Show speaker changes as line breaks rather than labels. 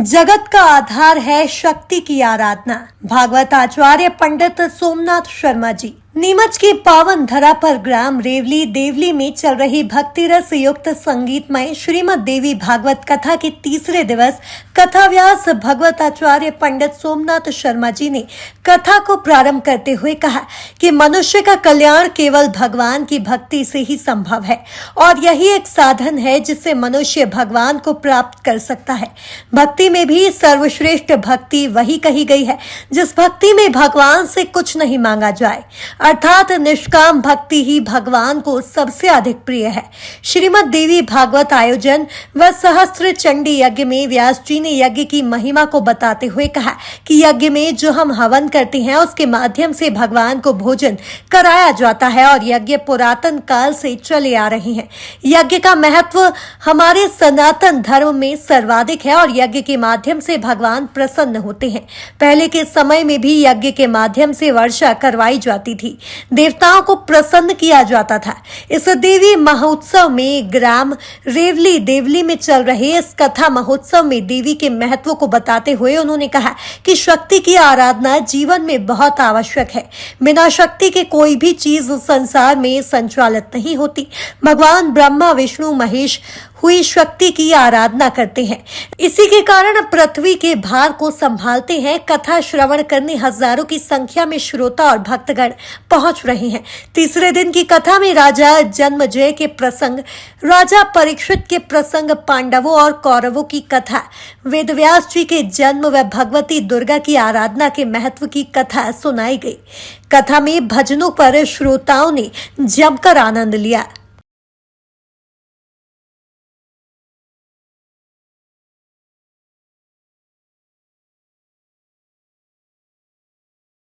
जगत का आधार है शक्ति की आराधना। भागवत आचार्य पंडित सोमनाथ शर्मा जी। नीमच की पावन धरा पर ग्राम रेवली देवली में चल रही भक्ति रस युक्त संगीतमय श्रीमद देवी भागवत कथा के तीसरे दिवस कथाव्यास भगवत आचार्य पंडित सोमनाथ शर्मा जी ने कथा को प्रारंभ करते हुए कहा कि मनुष्य का कल्याण केवल भगवान की भक्ति से ही संभव है और यही एक साधन है जिससे मनुष्य भगवान को प्राप्त कर सकता है। भक्ति में भी सर्वश्रेष्ठ भक्ति वही कही गई है जिस भक्ति में भगवान से कुछ नहीं मांगा जाए, अर्थात निष्काम भक्ति ही भगवान को सबसे अधिक प्रिय है। श्रीमद देवी भागवत आयोजन व सहस्त्र चंडी यज्ञ में व्यास जी ने यज्ञ की महिमा को बताते हुए कहा कि यज्ञ में जो हम हवन करते हैं उसके माध्यम से भगवान को भोजन कराया जाता है और यज्ञ पुरातन काल से चले आ रहे हैं। यज्ञ का महत्व हमारे सनातन धर्म में सर्वाधिक है और यज्ञ के माध्यम से भगवान प्रसन्न होते हैं। पहले के समय में भी यज्ञ के माध्यम से वर्षा करवाई जाती थी, देवताओं को प्रसन्न किया जाता था। इस देवी महोत्सव में ग्राम रेवली देवली में चल रहे इस कथा महोत्सव में देवी के महत्व को बताते हुए उन्होंने कहा कि शक्ति की आराधना जीवन में बहुत आवश्यक है। बिना शक्ति के कोई भी चीज संसार में संचालित नहीं होती। भगवान ब्रह्मा विष्णु महेश हुई शक्ति की आराधना करते हैं। इसी के कारण पृथ्वी के भार को संभालते हैं। कथा श्रवण करने हजारों की संख्या में श्रोता और भक्तगण पहुंच रहे हैं। तीसरे दिन की कथा में राजा जन्मजय के प्रसंग, राजा परीक्षित के प्रसंग, पांडवों और कौरवों की कथा, वेदव्यास जी के जन्म व भगवती दुर्गा की आराधना के महत्व की कथा सुनाई गई। कथा में भजनों पर श्रोताओं ने जमकर आनंद लिया।